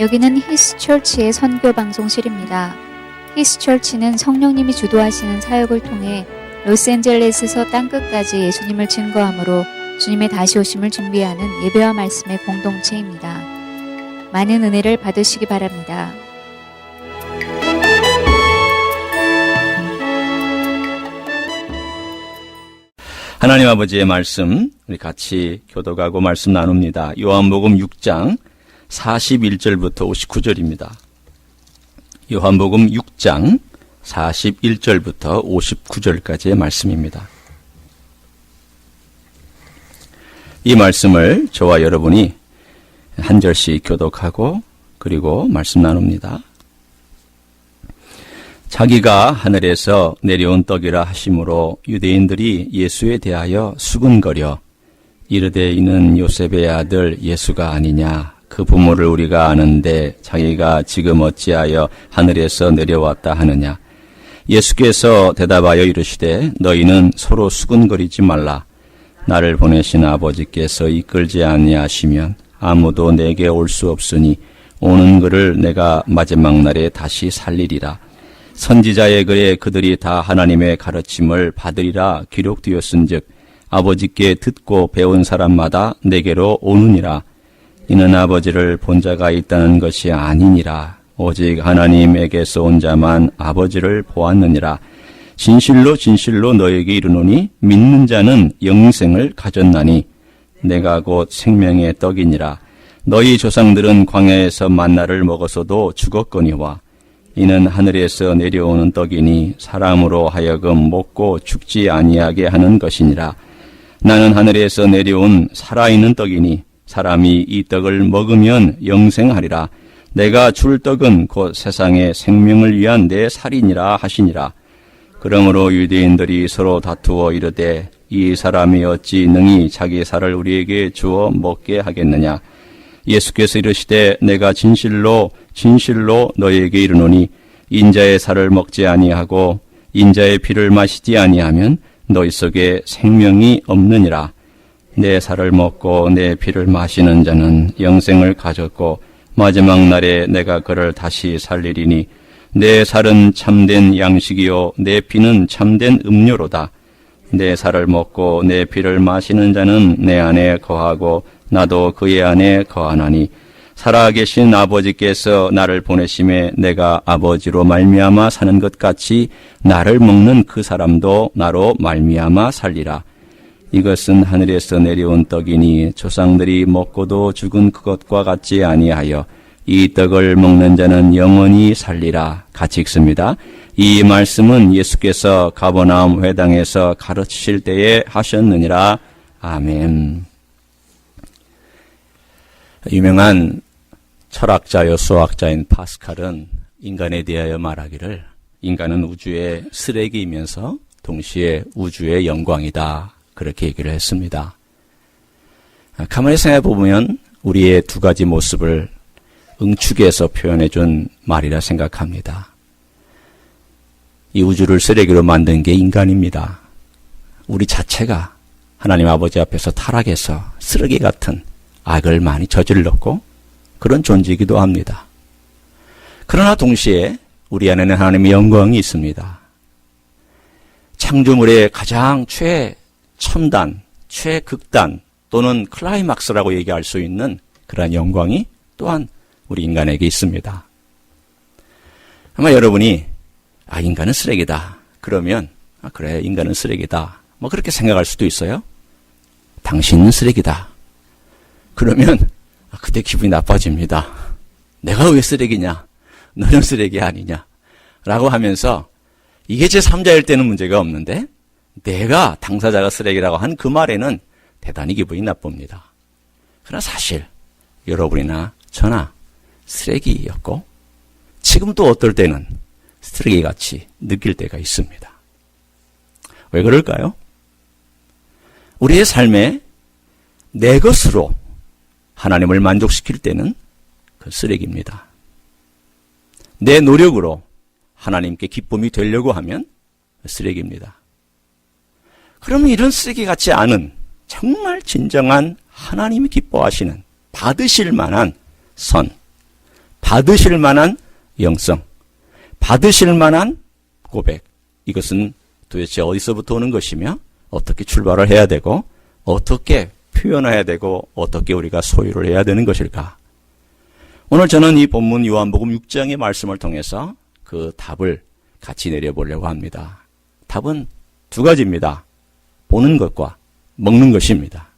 여기는 히스처치의 선교 방송실입니다. 히스처치는 성령님이 주도하시는 사역을 통해 로스앤젤레스에서 땅끝까지 예수님을 증거함으로 주님의 다시 오심을 준비하는 예배와 말씀의 공동체입니다. 많은 은혜를 받으시기 바랍니다. 하나님 아버지의 말씀 우리 같이 교독하고 말씀 나눕니다. 요한복음 6장 41절부터 59절입니다. 요한복음 6장 41절부터 59절까지의 말씀입니다. 이 말씀을 저와 여러분이 한 절씩 교독하고 그리고 말씀 나눕니다. 자기가 하늘에서 내려온 떡이라 하심으로 유대인들이 예수에 대하여 수군거려 이르되 이는 요셉의 아들 예수가 아니냐. 그 부모를 우리가 아는데 자기가 지금 어찌하여 하늘에서 내려왔다 하느냐. 예수께서 대답하여 이르시되 너희는 서로 수군거리지 말라. 나를 보내신 아버지께서 이끌지 아니하시면 아무도 내게 올 수 없으니 오는 그를 내가 마지막 날에 다시 살리리라. 선지자의 글에 그들이 다 하나님의 가르침을 받으리라 기록되었은즉 아버지께 듣고 배운 사람마다 내게로 오느니라. 이는 아버지를 본 자가 있다는 것이 아니니라. 오직 하나님에게서 온 자만 아버지를 보았느니라. 진실로 진실로 너에게 이르노니 믿는 자는 영생을 가졌나니 내가 곧 생명의 떡이니라. 너희 조상들은 광야에서 만나를 먹어서도 죽었거니와 이는 하늘에서 내려오는 떡이니 사람으로 하여금 먹고 죽지 아니하게 하는 것이니라. 나는 하늘에서 내려온 살아있는 떡이니 사람이 이 떡을 먹으면 영생하리라. 내가 줄 떡은 곧 세상의 생명을 위한 내 살이니라 하시니라. 그러므로 유대인들이 서로 다투어 이르되 이 사람이 어찌 능히 자기 살을 우리에게 주어 먹게 하겠느냐. 예수께서 이르시되 내가 진실로 진실로 너희에게 이르노니 인자의 살을 먹지 아니하고 인자의 피를 마시지 아니하면 너희 속에 생명이 없느니라. 내 살을 먹고 내 피를 마시는 자는 영생을 가졌고 마지막 날에 내가 그를 다시 살리리니 내 살은 참된 양식이요 내 피는 참된 음료로다. 내 살을 먹고 내 피를 마시는 자는 내 안에 거하고 나도 그의 안에 거하나니 살아계신 아버지께서 나를 보내심에 내가 아버지로 말미암아 사는 것 같이 나를 먹는 그 사람도 나로 말미암아 살리라. 이것은 하늘에서 내려온 떡이니 조상들이 먹고도 죽은 그것과 같지 아니하여 이 떡을 먹는 자는 영원히 살리라. 같이 읽습니다. 이 말씀은 예수께서 가버나움 회당에서 가르치실 때에 하셨느니라. 아멘. 유명한 철학자요 수학자인 파스칼은 인간에 대하여 말하기를 인간은 우주의 쓰레기이면서 동시에 우주의 영광이다. 그렇게 얘기를 했습니다. 가만히 생각해 보면 우리의 두 가지 모습을 응축해서 표현해 준 말이라 생각합니다. 이 우주를 쓰레기로 만든 게 인간입니다. 우리 자체가 하나님 아버지 앞에서 타락해서 쓰레기 같은 악을 많이 저질렀고 그런 존재이기도 합니다. 그러나 동시에 우리 안에는 하나님의 영광이 있습니다. 창조물의 가장 최첨단, 최극단 또는 클라이막스라고 얘기할 수 있는 그러한 영광이 또한 우리 인간에게 있습니다. 아마 여러분이 인간은 쓰레기다. 그러면 그래 인간은 쓰레기다. 그렇게 생각할 수도 있어요. 당신은 쓰레기다. 그러면 그때 기분이 나빠집니다. 내가 왜 쓰레기냐? 너는 쓰레기 아니냐? 라고 하면서 이게 제3자일 때는 문제가 없는데 내가 당사자가 쓰레기라고 한 그 말에는 대단히 기분이 나쁩니다. 그러나 사실 여러분이나 저나 쓰레기였고 지금도 어떨 때는 쓰레기같이 느낄 때가 있습니다. 왜 그럴까요? 우리의 삶에 내 것으로 하나님을 만족시킬 때는 그 쓰레기입니다. 내 노력으로 하나님께 기쁨이 되려고 하면 쓰레기입니다. 그러면 이런 쓰레기 같지 않은 정말 진정한 하나님이 기뻐하시는 받으실 만한 선, 받으실 만한 영성, 받으실 만한 고백. 이것은 도대체 어디서부터 오는 것이며 어떻게 출발을 해야 되고 어떻게 표현해야 되고 어떻게 우리가 소유를 해야 되는 것일까? 오늘 저는 이 본문 요한복음 6장의 말씀을 통해서 그 답을 같이 내려보려고 합니다. 답은 두 가지입니다. 보는 것과 먹는 것입니다.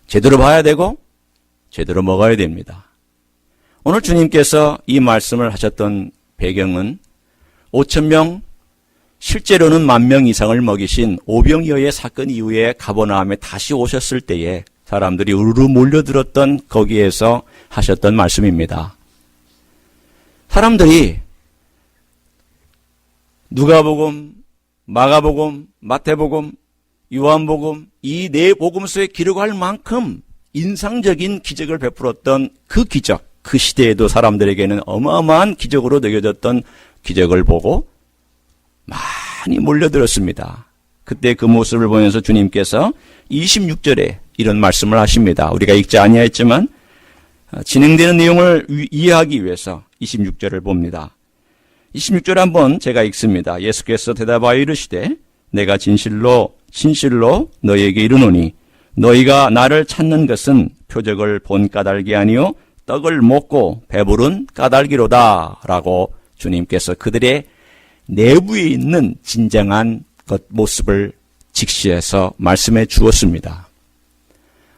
제대로 봐야 되고 제대로 먹어야 됩니다. 오늘 주님께서 이 말씀을 하셨던 배경은 5,000명, 실제로는 10,000명 이상을 먹이신 오병이어의 사건 이후에 가버나움에 다시 오셨을 때에 사람들이 우르르 몰려들었던 거기에서 하셨던 말씀입니다. 사람들이 누가복음, 마가복음, 마태복음, 요한복음 이 네 복음서에 기록할 만큼 인상적인 기적을 베풀었던 그 기적, 그 시대에도 사람들에게는 어마어마한 기적으로 느껴졌던 기적을 보고 많이 몰려들었습니다. 그때 그 모습을 보면서 주님께서 26절에 이런 말씀을 하십니다. 우리가 읽지 아니하였지만 진행되는 내용을 이해하기 위해서 26절을 봅니다. 26절 한번 제가 읽습니다. 예수께서 대답하여 이르시되 내가 진실로 너희에게 이르노니 너희가 나를 찾는 것은 표적을 본 까닭이 아니요 떡을 먹고 배부른 까닭이로다 라고 주님께서 그들의 내부에 있는 진정한 모습을 직시해서 말씀해 주었습니다.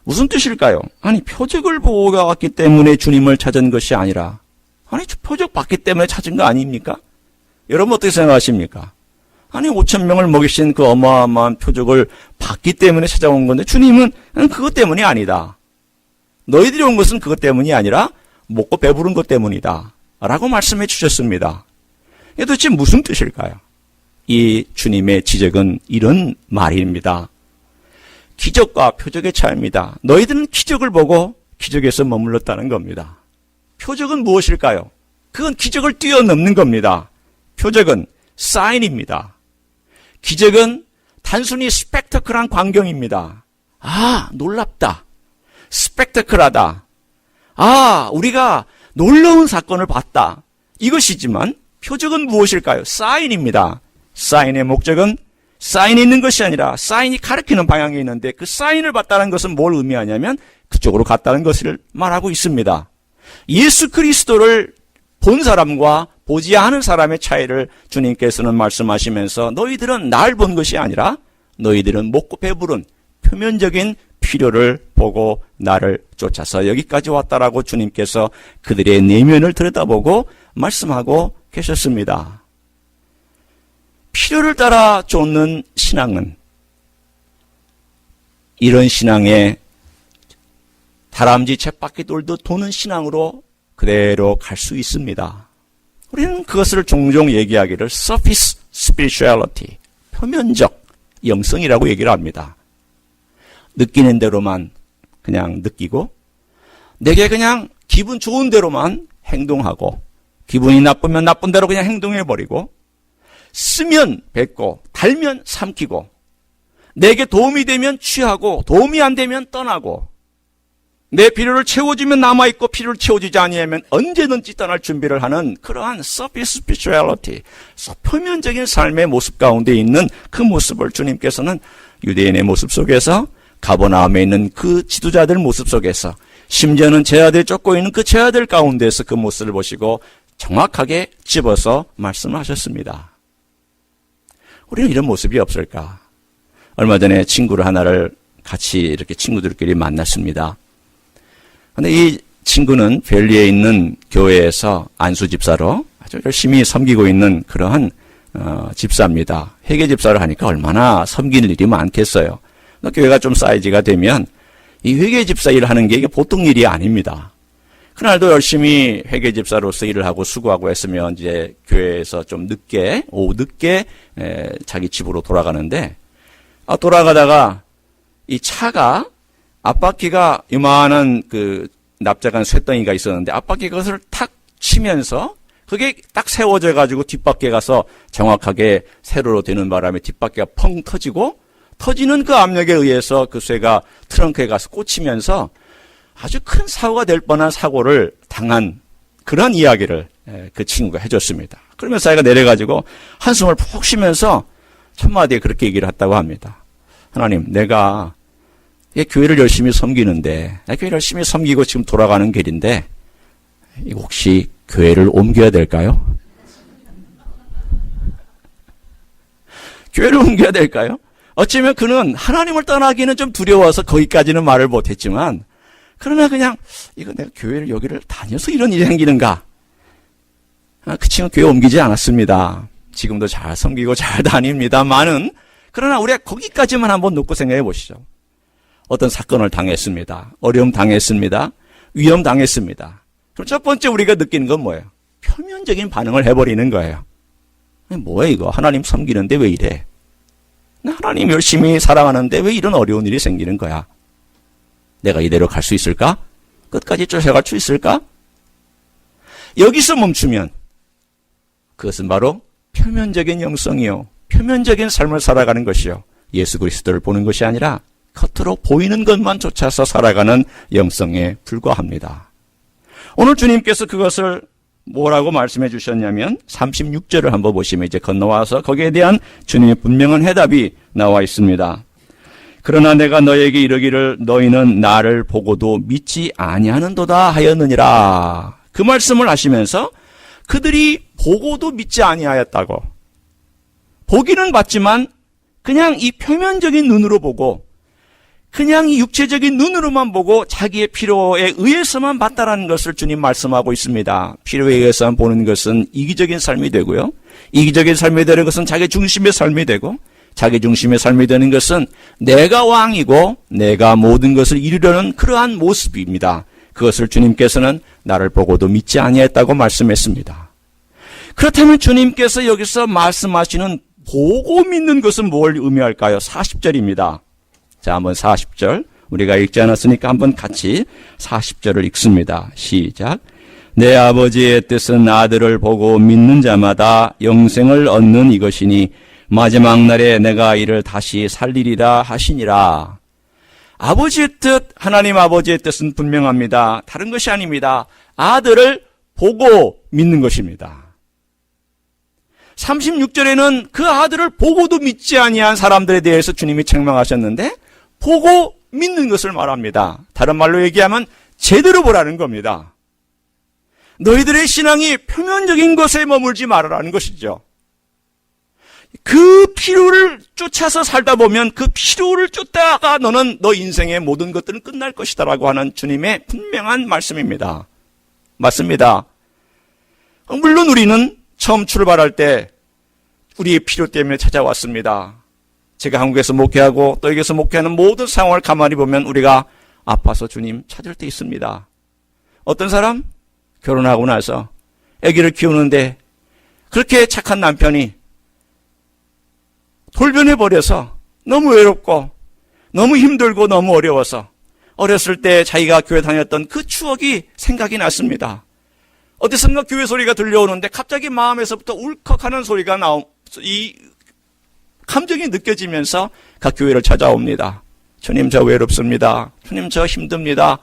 무슨 뜻일까요? 아니 표적을 보고 왔기 때문에 주님을 찾은 것이 아니라 아니 표적 봤기 때문에 찾은 거 아닙니까? 여러분 어떻게 생각하십니까? 아니 5,000명을 먹이신 그 어마어마한 표적을 봤기 때문에 찾아온 건데 주님은 그것 때문이 아니다. 너희들이 온 것은 그것 때문이 아니라 먹고 배부른 것 때문이다 라고 말씀해 주셨습니다. 이게 도대체 무슨 뜻일까요? 이 주님의 지적은 이런 말입니다. 기적과 표적의 차이입니다. 너희들은 기적을 보고 기적에서 머물렀다는 겁니다. 표적은 무엇일까요? 그건 기적을 뛰어넘는 겁니다. 표적은 사인입니다. 기적은 단순히 스펙터클한 광경입니다. 아, 놀랍다. 스펙터클하다. 아, 우리가 놀라운 사건을 봤다. 이것이지만 표적은 무엇일까요? 사인입니다. 사인의 목적은 사인이 있는 것이 아니라 사인이 가리키는 방향에 있는데 그 사인을 봤다는 것은 뭘 의미하냐면 그쪽으로 갔다는 것을 말하고 있습니다. 예수 그리스도를 본 사람과 보지 않은 사람의 차이를 주님께서는 말씀하시면서 너희들은 날 본 것이 아니라 너희들은 먹고 배부른 표면적인 필요를 보고 나를 쫓아서 여기까지 왔다라고 주님께서 그들의 내면을 들여다보고 말씀하고 계셨습니다. 필요를 따라 쫓는 신앙은 이런 신앙에 다람쥐 쳇바퀴 돌듯 도는 신앙으로 그대로 갈 수 있습니다. 우리는 그것을 종종 얘기하기를 surface spirituality, 표면적 영성이라고 얘기를 합니다. 느끼는 대로만 그냥 느끼고 내게 그냥 기분 좋은 대로만 행동하고 기분이 나쁘면 나쁜 대로 그냥 행동해버리고 쓰면 뱉고 달면 삼키고 내게 도움이 되면 취하고 도움이 안 되면 떠나고 내 필요를 채워주면 남아있고 필요를 채워주지 아니하면 언제든지 떠날 준비를 하는 그러한 surface spirituality, 표면적인 삶의 모습 가운데 있는 그 모습을 주님께서는 유대인의 모습 속에서 가버나움에 있는 그 지도자들 모습 속에서 심지어는 제자들 쫓고 있는 그 제자들 가운데서 그 모습을 보시고 정확하게 집어서 말씀하셨습니다. 우리는 이런 모습이 없을까? 얼마 전에 친구를 하나를 같이 이렇게 친구들끼리 만났습니다. 근데 이 친구는 벨리에 있는 교회에서 안수 집사로 아주 열심히 섬기고 있는 그러한 집사입니다. 회계 집사를 하니까 얼마나 섬기는 일이 많겠어요. 교회가 좀 사이즈가 되면 이 회계 집사 일을 하는 게 이게 보통 일이 아닙니다. 그날도 열심히 회계 집사로서 일을 하고 수고하고 했으면 이제 교회에서 좀 늦게, 오후 늦게 자기 집으로 돌아가는데 돌아가다가 이 차가 앞바퀴가 이만한 그 납작한 쇳덩이가 있었는데 앞바퀴 그것을 탁 치면서 그게 딱 세워져 가지고 뒷바퀴에 가서 정확하게 세로로 되는 바람에 뒷바퀴가 펑 터지고 터지는 그 압력에 의해서 그 쇠가 트렁크에 가서 꽂히면서 아주 큰 사고가 될 뻔한 사고를 당한 그런 이야기를 그 친구가 해줬습니다. 그러면서 아이가 내려가지고 한숨을 푹 쉬면서 첫 마디에 그렇게 얘기를 했다고 합니다. 하나님, 내가 교회를 열심히 섬기는데, 교회를 열심히 섬기고 지금 돌아가는 길인데, 이거 혹시 교회를 옮겨야 될까요? 교회를 옮겨야 될까요? 어쩌면 그는 하나님을 떠나기는 좀 두려워서 거기까지는 말을 못했지만, 그러나 그냥 이거 내가 교회를 여기를 다녀서 이런 일이 생기는가? 그 친구 교회 옮기지 않았습니다. 지금도 잘 섬기고 잘 다닙니다만은, 그러나 우리가 거기까지만 한번 놓고 생각해 보시죠. 어떤 사건을 당했습니다. 어려움 당했습니다. 위험 당했습니다. 그럼 첫 번째 우리가 느끼는 건 뭐예요? 표면적인 반응을 해버리는 거예요. 뭐야 이거? 하나님 섬기는데 왜 이래? 하나님 열심히 사랑하는데 왜 이런 어려운 일이 생기는 거야? 내가 이대로 갈 수 있을까? 끝까지 쫓아갈 수 있을까? 여기서 멈추면 그것은 바로 표면적인 영성이요, 표면적인 삶을 살아가는 것이요, 예수 그리스도를 보는 것이 아니라 겉으로 보이는 것만 쫓아서 살아가는 영성에 불과합니다. 오늘 주님께서 그것을 뭐라고 말씀해 주셨냐면 36절을 한번 보시면 이제 건너와서 거기에 대한 주님의 분명한 해답이 나와 있습니다. 그러나 내가 너에게 이르기를 너희는 나를 보고도 믿지 아니하는도다 하였느니라. 그 말씀을 하시면서 그들이 보고도 믿지 아니하였다고. 보기는 봤지만 그냥 이 표면적인 눈으로 보고 그냥 이 육체적인 눈으로만 보고 자기의 필요에 의해서만 봤다라는 것을 주님 말씀하고 있습니다. 필요에 의해서만 보는 것은 이기적인 삶이 되고요. 이기적인 삶이 되는 것은 자기 중심의 삶이 되고, 자기 중심의 삶이 되는 것은 내가 왕이고 내가 모든 것을 이루려는 그러한 모습입니다. 그것을 주님께서는 나를 보고도 믿지 아니했다고 말씀했습니다. 그렇다면 주님께서 여기서 말씀하시는 보고 믿는 것은 뭘 의미할까요? 40절입니다. 자, 한번 40절. 우리가 읽지 않았으니까 한번 같이 40절을 읽습니다. 시작. 내 아버지의 뜻은 아들을 보고 믿는 자마다 영생을 얻는 이것이니 마지막 날에 내가 이를 다시 살리리라 하시니라. 아버지의 뜻, 하나님 아버지의 뜻은 분명합니다. 다른 것이 아닙니다. 아들을 보고 믿는 것입니다. 36절에는 그 아들을 보고도 믿지 아니한 사람들에 대해서 주님이 책망하셨는데 보고 믿는 것을 말합니다. 다른 말로 얘기하면 제대로 보라는 겁니다. 너희들의 신앙이 표면적인 것에 머물지 말아라는 것이죠. 그 필요를 쫓아서 살다 보면 그 필요를 쫓다가 너는 너 인생의 모든 것들은 끝날 것이다라고 하는 주님의 분명한 말씀입니다. 맞습니다. 물론 우리는 처음 출발할 때 우리의 필요 때문에 찾아왔습니다. 제가 한국에서 목회하고 또 여기서 목회하는 모든 상황을 가만히 보면 우리가 아파서 주님 찾을 때 있습니다. 어떤 사람? 결혼하고 나서 아기를 키우는데 그렇게 착한 남편이 돌변해버려서 너무 외롭고 너무 힘들고 너무 어려워서 어렸을 때 자기가 교회 다녔던 그 추억이 생각이 났습니다. 어디선가 교회 소리가 들려오는데 갑자기 마음에서부터 울컥하는 소리가 이 감정이 느껴지면서 각 교회를 찾아옵니다. 주님 저 외롭습니다. 주님 저 힘듭니다.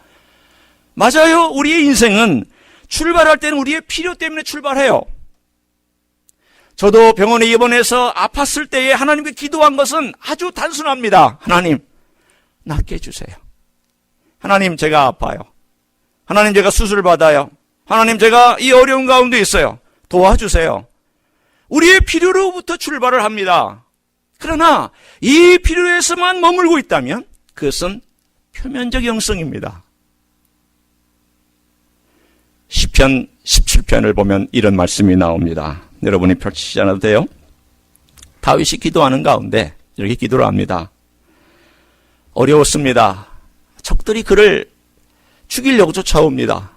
맞아요. 우리의 인생은 출발할 때는 우리의 필요 때문에 출발해요. 저도 병원에 입원해서 아팠을 때에 하나님께 기도한 것은 아주 단순합니다. 하나님 낫게 해주세요. 하나님 제가 아파요. 하나님 제가 수술 받아요. 하나님 제가 이 어려운 가운데 있어요. 도와주세요. 우리의 필요로부터 출발을 합니다. 그러나 이 필요에서만 머물고 있다면 그것은 표면적 영성입니다. 시편 17편을 보면 이런 말씀이 나옵니다. 여러분이 펼치지 않아도 돼요. 다윗이 기도하는 가운데 이렇게 기도를 합니다. 어려웠습니다. 적들이 그를 죽이려고 쫓아옵니다.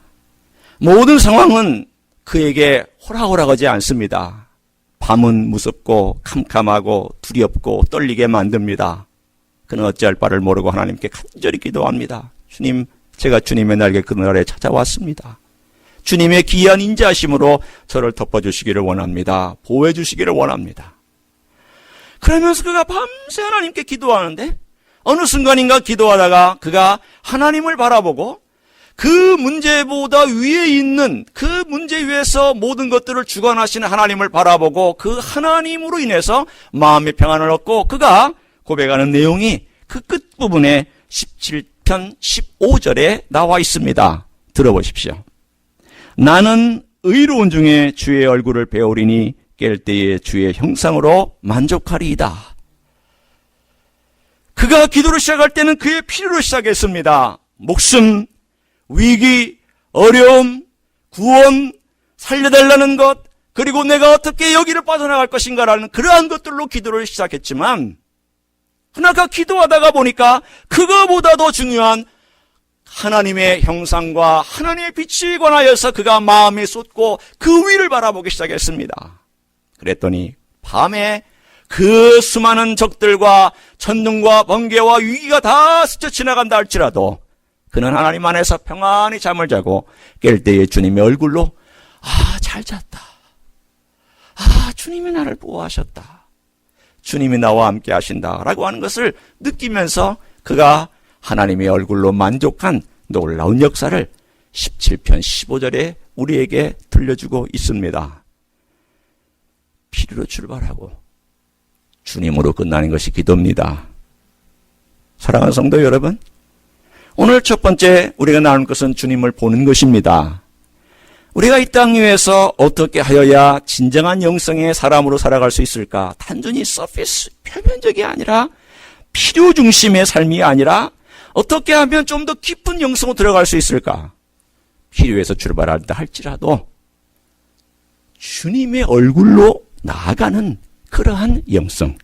모든 상황은 그에게 호락호락하지 않습니다. 밤은 무섭고 캄캄하고 두렵고 떨리게 만듭니다. 그는 어찌할 바를 모르고 하나님께 간절히 기도합니다. 주님, 제가 주님의 날개 그늘에 찾아왔습니다. 주님의 기이한 인자하심으로 저를 덮어주시기를 원합니다. 보호해주시기를 원합니다. 그러면서 그가 밤새 하나님께 기도하는데 어느 순간인가 기도하다가 그가 하나님을 바라보고 그 문제보다 위에 있는 그 문제 위에서 모든 것들을 주관하시는 하나님을 바라보고 그 하나님으로 인해서 마음의 평안을 얻고 그가 고백하는 내용이 그 끝부분에 17편 15절에 나와 있습니다. 들어보십시오. 나는 의로운 중에 주의 얼굴을 배우리니 깰 때에 주의 형상으로 만족하리이다. 그가 기도를 시작할 때는 그의 필요로 시작했습니다. 목숨, 위기, 어려움, 구원, 살려달라는 것, 그리고 내가 어떻게 여기를 빠져나갈 것인가라는 그러한 것들로 기도를 시작했지만 그러나 기도하다가 보니까 그거보다 더 중요한 하나님의 형상과 하나님의 빛에 관하여서 그가 마음에 쏟고 그 위를 바라보기 시작했습니다. 그랬더니 밤에 그 수많은 적들과 천둥과 번개와 위기가 다 스쳐 지나간다 할지라도 그는 하나님 안에서 평안히 잠을 자고 깰 때에 주님의 얼굴로 잘 잤다. 주님이 나를 보호하셨다. 주님이 나와 함께 하신다라고 하는 것을 느끼면서 그가 하나님의 얼굴로 만족한 놀라운 역사를 17편 15절에 우리에게 들려주고 있습니다. 필요로 출발하고 주님으로 끝나는 것이 기도입니다. 사랑하는 성도 여러분, 오늘 첫 번째 우리가 나눌 것은 주님을 보는 것입니다. 우리가 이 땅 위에서 어떻게 하여야 진정한 영성의 사람으로 살아갈 수 있을까? 단순히 서피스, 표면적이 아니라 필요 중심의 삶이 아니라 어떻게 하면 좀 더 깊은 영성으로 들어갈 수 있을까? 필요에서 출발한다 할지라도 주님의 얼굴로 나아가는 그러한 영성.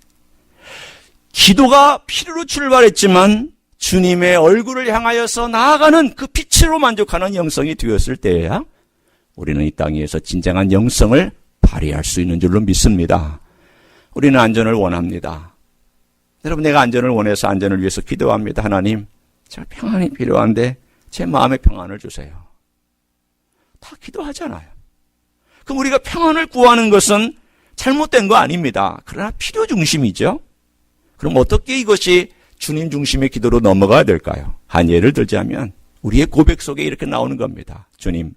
기도가 필요로 출발했지만 주님의 얼굴을 향하여서 나아가는 그 빛으로 만족하는 영성이 되었을 때야 우리는 이 땅 위에서 진정한 영성을 발휘할 수 있는 줄로 믿습니다. 우리는 안전을 원합니다. 여러분, 내가 안전을 원해서 안전을 위해서 기도합니다. 하나님, 제가 평안이 필요한데 제 마음의 평안을 주세요. 다 기도하잖아요. 그럼 우리가 평안을 구하는 것은 잘못된 거 아닙니다. 그러나 필요 중심이죠. 그럼 어떻게 이것이 주님 중심의 기도로 넘어가야 될까요? 한 예를 들자면 우리의 고백 속에 이렇게 나오는 겁니다. 주님,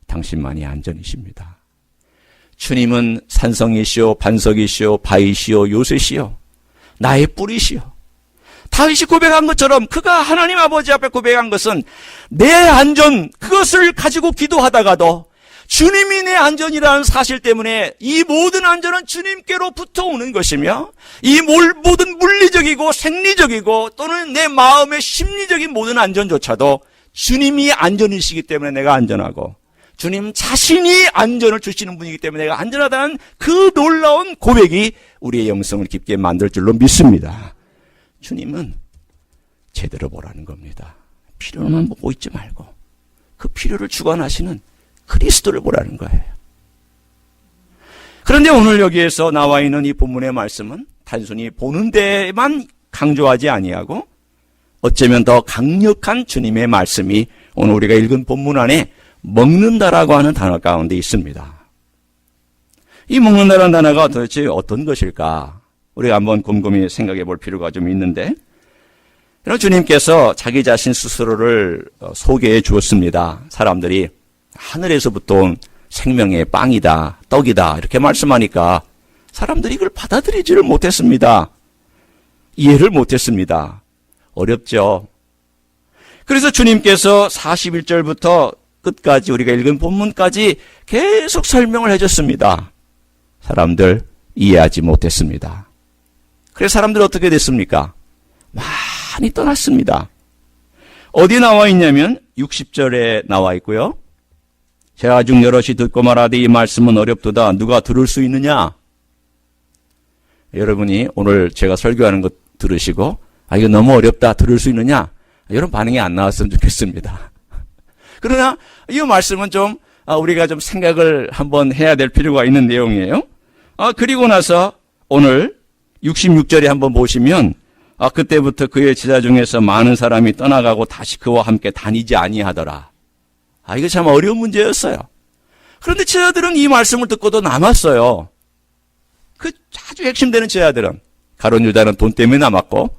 당신만이 안전이십니다. 주님은 산성이시오, 반석이시오, 바위시오, 요새시오, 나의 뿌리시오. 다윗이 고백한 것처럼 그가 하나님 아버지 앞에 고백한 것은 내 안전, 그것을 가지고 기도하다가도 주님이 내 안전이라는 사실 때문에 이 모든 안전은 주님께로부터 오는 것이며 이 모든 물리적이고 생리적이고 또는 내 마음의 심리적인 모든 안전조차도 주님이 안전이시기 때문에 내가 안전하고 주님 자신이 안전을 주시는 분이기 때문에 내가 안전하다는 그 놀라운 고백이 우리의 영성을 깊게 만들 줄로 믿습니다. 주님은 제대로 보라는 겁니다. 필요만 보고 있지 말고 그 필요를 주관하시는 그리스도를 보라는 거예요. 그런데 오늘 여기에서 나와 있는 이 본문의 말씀은 단순히 보는 데만 강조하지 아니하고 어쩌면 더 강력한 주님의 말씀이 오늘 우리가 읽은 본문 안에 먹는다라고 하는 단어 가운데 있습니다. 이 먹는다라는 단어가 도대체 어떤 것일까? 우리가 한번 곰곰이 생각해 볼 필요가 좀 있는데, 주님께서 자기 자신 스스로를 소개해 주었습니다. 사람들이 하늘에서부터 온 생명의 빵이다, 떡이다 이렇게 말씀하니까 사람들이 이걸 받아들이지를 못했습니다. 이해를 못했습니다. 어렵죠. 그래서 주님께서 41절부터 끝까지 우리가 읽은 본문까지 계속 설명을 해줬습니다. 사람들 이해하지 못했습니다. 그래서 사람들 어떻게 됐습니까? 많이 떠났습니다. 어디 나와 있냐면 60절에 나와 있고요. 제가 중 여럿이 듣고 말하되 이 말씀은 어렵도다. 누가 들을 수 있느냐? 여러분이 오늘 제가 설교하는 것 들으시고 이거 너무 어렵다. 들을 수 있느냐? 여러분 반응이 안 나왔으면 좋겠습니다. 그러나 이 말씀은 좀 우리가 좀 생각을 한번 해야 될 필요가 있는 내용이에요. 그리고 나서 오늘 66절에 한번 보시면 그때부터 그의 제자 중에서 많은 사람이 떠나가고 다시 그와 함께 다니지 아니하더라. 이거 참 어려운 문제였어요. 그런데 제자들은 이 말씀을 듣고도 남았어요. 그 아주 핵심되는 제자들은 가룟 유다는 돈 때문에 남았고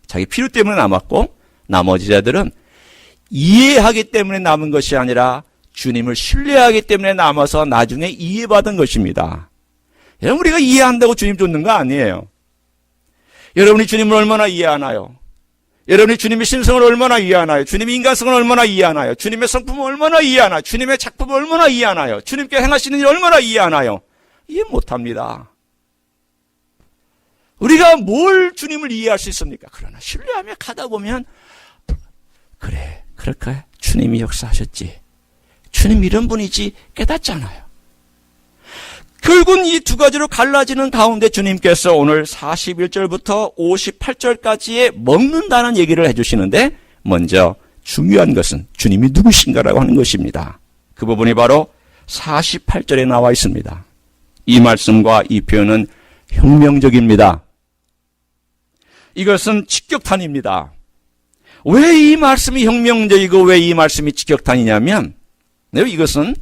자기 필요 때문에 남았고 나머지 제자들은 이해하기 때문에 남은 것이 아니라 주님을 신뢰하기 때문에 남아서 나중에 이해받은 것입니다. 여러분, 우리가 이해한다고 주님 쫓는 거 아니에요. 여러분이 주님을 얼마나 이해하나요? 여러분이 주님의 신성을 얼마나 이해하나요? 주님의 인간성을 얼마나 이해하나요? 주님의 성품을 얼마나 이해하나요? 주님의 작품을 얼마나 이해하나요? 주님께 행하시는 일 얼마나 이해하나요? 이해 못합니다. 우리가 뭘 주님을 이해할 수 있습니까? 그러나 신뢰하며 가다 보면 그래, 그럴까요? 주님이 역사하셨지. 주님 이런 분이지 깨닫잖아요. 결국은 이 두 가지로 갈라지는 가운데 주님께서 오늘 41절부터 58절까지의 먹는다는 얘기를 해주시는데, 먼저 중요한 것은 주님이 누구신가라고 하는 것입니다. 그 부분이 바로 48절에 나와 있습니다. 이 말씀과 이 표현은 혁명적입니다. 이것은 직격탄입니다. 왜 이 말씀이 혁명적이고 왜 이 말씀이 직격탄이냐면, 이것은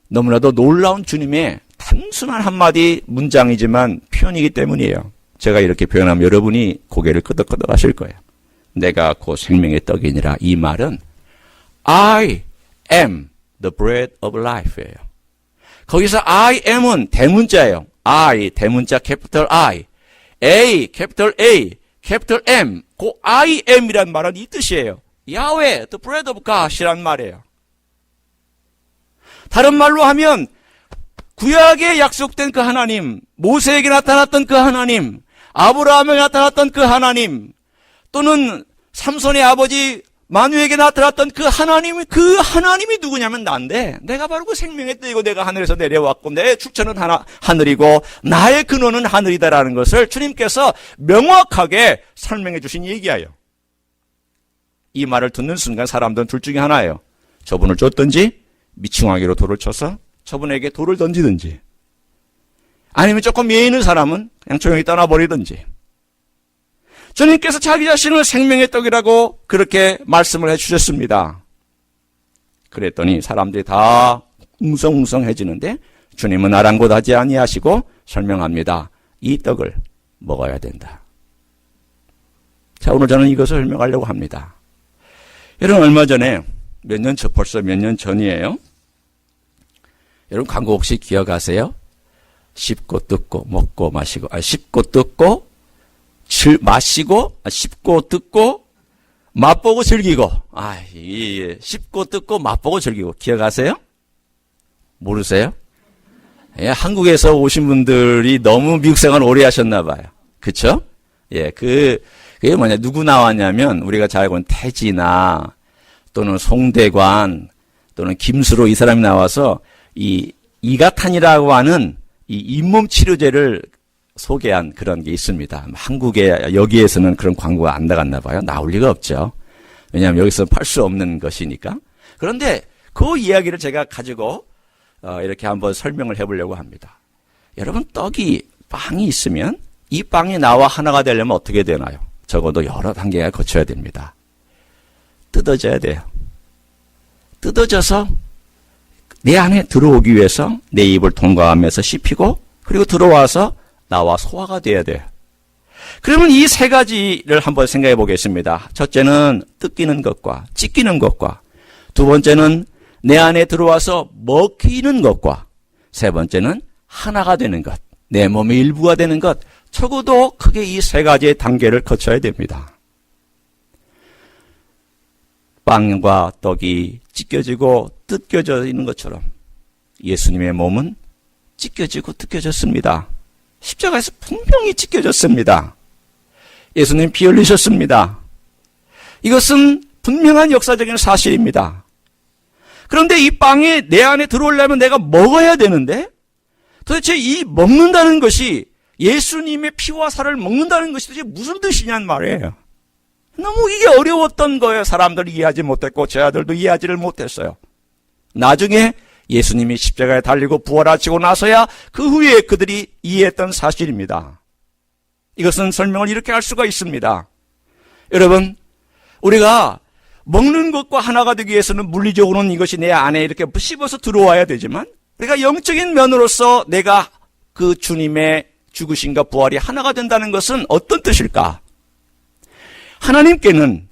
너무나도 놀라운 주님의 단순한 한마디 문장이지만 표현이기 때문이에요. 제가 이렇게 표현하면 여러분이 고개를 끄덕끄덕 하실 거예요. 내가 곧 생명의 떡이니라. 이 말은 I am the bread of life예요. 거기서 I am은 대문자예요. I, 대문자 캐피털 I, A, 캐피털 A, 캐피털 M, 그 I am이란 말은 이 뜻이에요. 야훼, the bread of God이란 말이에요. 다른 말로 하면 구약에 약속된 그 하나님, 모세에게 나타났던 그 하나님, 아브라함에게 나타났던 그 하나님, 또는 삼손의 아버지 마누에게 나타났던 그 하나님이 누구냐면 난데, 내가 바로 그 생명의 떡이고 내가 하늘에서 내려왔고 내 출처는 하늘이고 나의 근원은 하늘이다라는 것을 주님께서 명확하게 설명해 주신 얘기예요. 이 말을 듣는 순간 사람들은 둘 중에 하나예요. 저분을 쫓든지 미충하기로 돌을 쳐서 저분에게 돌을 던지든지, 아니면 조금 예의 있는 사람은 그냥 조용히 떠나버리든지. 주님께서 자기 자신을 생명의 떡이라고 그렇게 말씀을 해주셨습니다. 그랬더니 사람들이 다 웅성웅성해지는데 주님은 아랑곳하지 아니하시고 설명합니다. 이 떡을 먹어야 된다. 자, 오늘 저는 이것을 설명하려고 합니다. 여러분, 얼마 전에 벌써 몇 년 전이에요. 여러분, 광고 혹시 기억하세요? 씹고 뜯고 먹고 마시고, 씹고 뜯고 마시고, 씹고 뜯고 맛보고 즐기고, 씹고 뜯고 맛보고 즐기고, 기억하세요? 모르세요? 예, 한국에서 오신 분들이 너무 미국 생활 오래 하셨나 봐요. 그쵸? 예, 그게 뭐냐, 누구 나왔냐면 우리가 잘 알고 있는 태지나 또는 송대관 또는 김수로, 이 사람이 나와서 이 이가탄이라고 하는 이 잇몸 치료제를 소개한 그런 게 있습니다. 한국에 여기에서는 그런 광고가 안 나갔나 봐요. 나올 리가 없죠. 왜냐하면 여기서 팔 수 없는 것이니까. 그런데 그 이야기를 제가 가지고 이렇게 한번 설명을 해보려고 합니다. 여러분, 빵이 있으면 이 빵이 나와 하나가 되려면 어떻게 되나요? 적어도 여러 단계가 거쳐야 됩니다. 뜯어져야 돼요. 뜯어져서 내 안에 들어오기 위해서 내 입을 통과하면서 씹히고, 그리고 들어와서 나와 소화가 돼야 돼요. 그러면 이 세 가지를 한번 생각해 보겠습니다. 첫째는 뜯기는 것과 찢기는 것과, 두 번째는 내 안에 들어와서 먹히는 것과, 세 번째는 하나가 되는 것, 내 몸의 일부가 되는 것, 적어도 크게 이 세 가지의 단계를 거쳐야 됩니다. 빵과 떡이 찢겨지고 뜯겨져 있는 것처럼 예수님의 몸은 찢겨지고 뜯겨졌습니다. 십자가에서 분명히 찢겨졌습니다. 예수님 피 흘리셨습니다. 이것은 분명한 역사적인 사실입니다. 그런데 이 빵이 내 안에 들어오려면 내가 먹어야 되는데, 도대체 이 먹는다는 것이, 예수님의 피와 살을 먹는다는 것이 도대체 무슨 뜻이냐는 말이에요. 너무 이게 어려웠던 거예요. 사람들이 이해하지 못했고 제 아들도 이해하지를 못했어요. 나중에 예수님이 십자가에 달리고 부활하시고 나서야 그 후에 그들이 이해했던 사실입니다. 이것은 설명을 이렇게 할 수가 있습니다. 여러분, 우리가 먹는 것과 하나가 되기 위해서는 물리적으로는 이것이 내 안에 이렇게 씹어서 들어와야 되지만, 우리가 영적인 면으로서 내가 그 주님의 죽으심과 부활이 하나가 된다는 것은 어떤 뜻일까? 하나님께는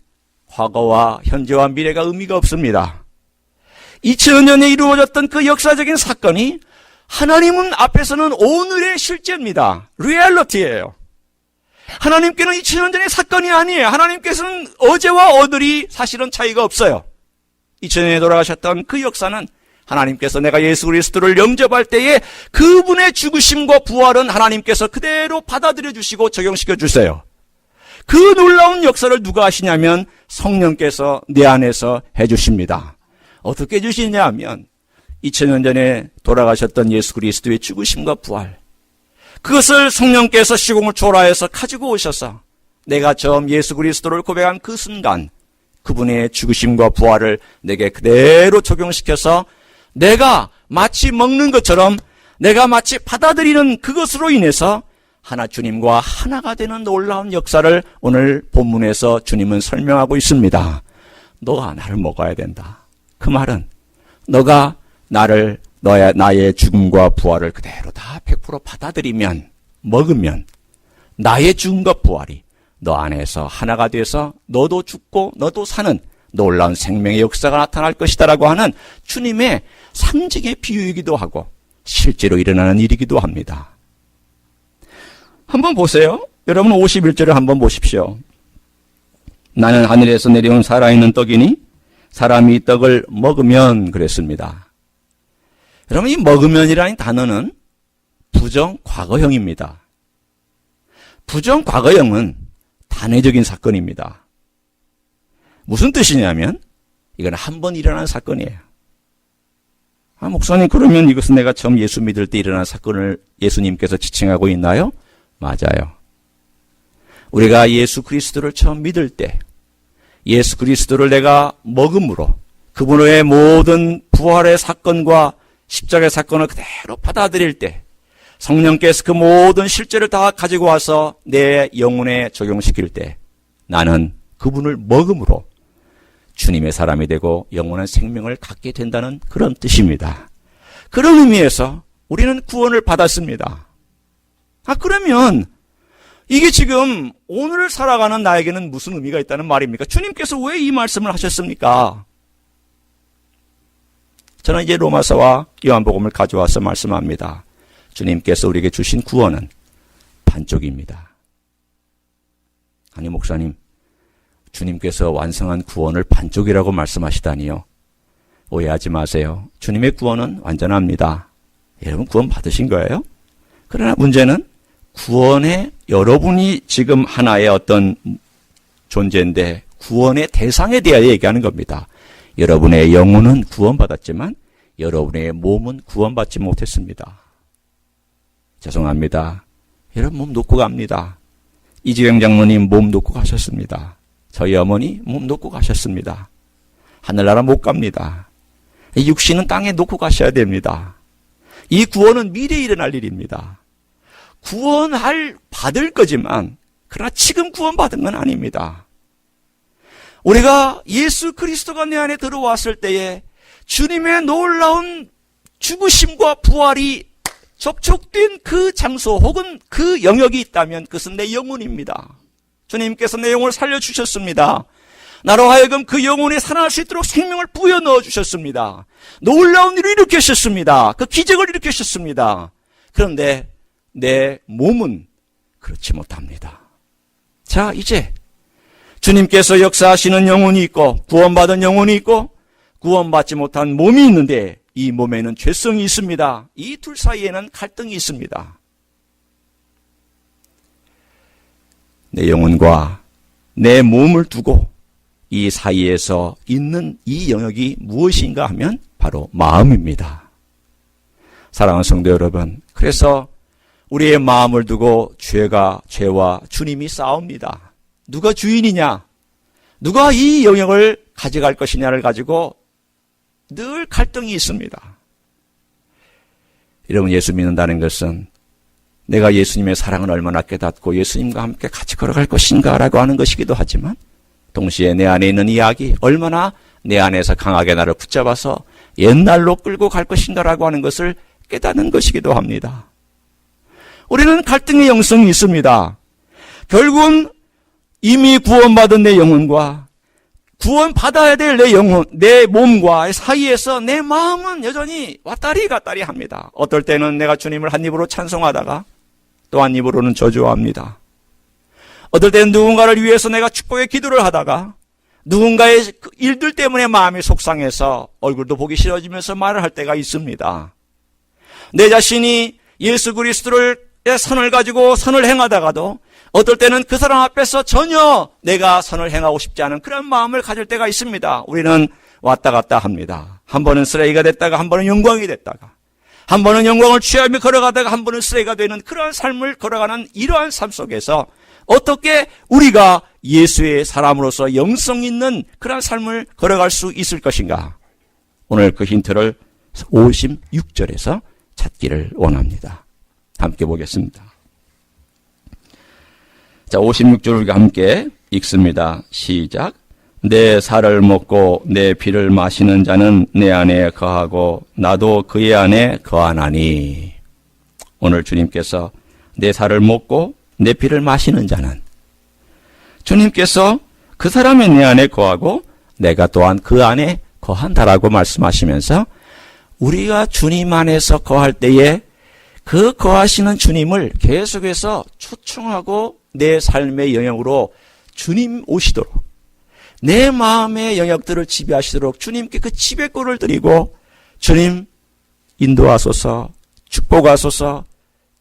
과거와 현재와 미래가 의미가 없습니다. 2000년 전에 이루어졌던 그 역사적인 사건이 하나님은 앞에서는 오늘의 실제입니다. 리얼리티예요. 하나님께는 2000년 전의 사건이 아니에요. 하나님께서는 어제와 오늘이 사실은 차이가 없어요. 2000년에 돌아가셨던 그 역사는 하나님께서 내가 예수 그리스도를 영접할 때에 그분의 죽으심과 부활은 하나님께서 그대로 받아들여 주시고 적용시켜 주세요. 그 놀라운 역사를 누가 하시냐면 성령께서 내 안에서 해주십니다. 어떻게 해주시냐 하면 2000년 전에 돌아가셨던 예수 그리스도의 죽으심과 부활, 그것을 성령께서 시공을 초월하여서 가지고 오셔서 내가 처음 예수 그리스도를 고백한 그 순간 그분의 죽으심과 부활을 내게 그대로 적용시켜서 내가 마치 먹는 것처럼 내가 마치 받아들이는 그것으로 인해서 하나 주님과 하나가 되는 놀라운 역사를 오늘 본문에서 주님은 설명하고 있습니다. 너가 나를 먹어야 된다. 그 말은 너가 나의 죽음과 부활을 그대로 다 100% 받아들이면, 먹으면 나의 죽음과 부활이 너 안에서 하나가 돼서 너도 죽고 너도 사는 놀라운 생명의 역사가 나타날 것이다라고 하는 주님의 상징의 비유이기도 하고 실제로 일어나는 일이기도 합니다. 한번 보세요. 여러분 51절을 한번 보십시오. 나는 하늘에서 내려온 살아있는 떡이니 사람이 이 떡을 먹으면 그랬습니다. 여러분 이 먹으면이라는 단어는 부정과거형입니다. 부정과거형은 단회적인 사건입니다. 무슨 뜻이냐면 이건 한 번 일어난 사건이에요. 목사님 그러면 이것은 내가 처음 예수 믿을 때 일어난 사건을 예수님께서 지칭하고 있나요? 맞아요. 우리가 예수 그리스도를 처음 믿을 때 예수 그리스도를 내가 먹음으로 그분의 모든 부활의 사건과 십자가의 사건을 그대로 받아들일 때 성령께서 그 모든 실제를 다 가지고 와서 내 영혼에 적용시킬 때 나는 그분을 먹음으로 주님의 사람이 되고 영원한 생명을 갖게 된다는 그런 뜻입니다. 그런 의미에서 우리는 구원을 받았습니다. 그러면 이게 지금 오늘 살아가는 나에게는 무슨 의미가 있다는 말입니까? 주님께서 왜 이 말씀을 하셨습니까? 저는 이제 로마서와 요한복음을 가져와서 말씀합니다. 주님께서 우리에게 주신 구원은 반쪽입니다. 아니 목사님, 주님께서 완성한 구원을 반쪽이라고 말씀하시다니요. 오해하지 마세요. 주님의 구원은 완전합니다. 여러분 구원 받으신 거예요? 그러나 문제는 구원에 여러분이 지금 하나의 어떤 존재인데 구원의 대상에 대하여 얘기하는 겁니다. 여러분의 영혼은 구원받았지만 여러분의 몸은 구원받지 못했습니다. 죄송합니다. 여러분 몸 놓고 갑니다. 이지경 장로님 몸 놓고 가셨습니다. 저희 어머니 몸 놓고 가셨습니다. 하늘나라 못 갑니다. 이 육신은 땅에 놓고 가셔야 됩니다. 이 구원은 미래에 일어날 일입니다. 받을 거지만 그러나 지금 구원받은 건 아닙니다. 우리가 예수 그리스도가 내 안에 들어왔을 때에 주님의 놀라운 죽으심과 부활이 접촉된 그 장소 혹은 그 영역이 있다면 그것은 내 영혼입니다. 주님께서 내 영혼을 살려주셨습니다. 나로 하여금 그 영혼에 살아날 수 있도록 생명을 부여 넣어주셨습니다. 놀라운 일을 일으키셨습니다. 그 기적을 일으키셨습니다. 그런데 내 몸은 그렇지 못합니다. 자, 이제 주님께서 역사하시는 영혼이 있고 구원받은 영혼이 있고 구원받지 못한 몸이 있는데 이 몸에는 죄성이 있습니다. 이 둘 사이에는 갈등이 있습니다. 내 영혼과 내 몸을 두고 이 사이에서 있는 이 영역이 무엇인가 하면 바로 마음입니다. 사랑하는 성도 여러분, 그래서 우리의 마음을 두고 죄와 주님이 싸웁니다. 누가 주인이냐? 누가 이 영역을 가져갈 것이냐를 가지고 늘 갈등이 있습니다. 여러분, 예수 믿는다는 것은 내가 예수님의 사랑을 얼마나 깨닫고 예수님과 함께 같이 걸어갈 것인가라고 하는 것이기도 하지만 동시에 내 안에 있는 이야기 얼마나 내 안에서 강하게 나를 붙잡아서 옛날로 끌고 갈 것인가라고 하는 것을 깨닫는 것이기도 합니다. 우리는 갈등의 영성이 있습니다. 결국은 이미 구원받은 내 영혼과 구원받아야 될 내 영혼, 내 몸과 사이에서 내 마음은 여전히 왔다리 갔다리 합니다. 어떨 때는 내가 주님을 한 입으로 찬송하다가 또 한 입으로는 저주합니다. 어떨 때는 누군가를 위해서 내가 축복의 기도를 하다가 누군가의 일들 때문에 마음이 속상해서 얼굴도 보기 싫어지면서 말을 할 때가 있습니다. 내 자신이 예수 그리스도의 선을 가지고 선을 행하다가도 어떨 때는 그 사람 앞에서 전혀 내가 선을 행하고 싶지 않은 그런 마음을 가질 때가 있습니다. 우리는 왔다 갔다 합니다. 한 번은 쓰레기가 됐다가 한 번은 영광이 됐다가 한 번은 영광을 취하며 걸어가다가 한 번은 쓰레기가 되는 그러한 삶을 걸어가는 이러한 삶 속에서 어떻게 우리가 예수의 사람으로서 영성 있는 그러한 삶을 걸어갈 수 있을 것인가? 오늘 그 힌트를 56절에서 찾기를 원합니다. 함께 보겠습니다. 자, 56절 우리가 함께 읽습니다. 시작. 내 살을 먹고 내 피를 마시는 자는 내 안에 거하고 나도 그의 안에 거하나니. 오늘 주님께서 내 살을 먹고 내 피를 마시는 자는, 주님께서 그 사람이 내 안에 거하고 내가 또한 그 안에 거한다라고 말씀하시면서 우리가 주님 안에서 거할 때에 그 거하시는 주님을 계속해서 초청하고 내 삶의 영역으로 주님 오시도록, 내 마음의 영역들을 지배하시도록 주님께 그 지배권을 드리고, 주님 인도하소서, 축복하소서,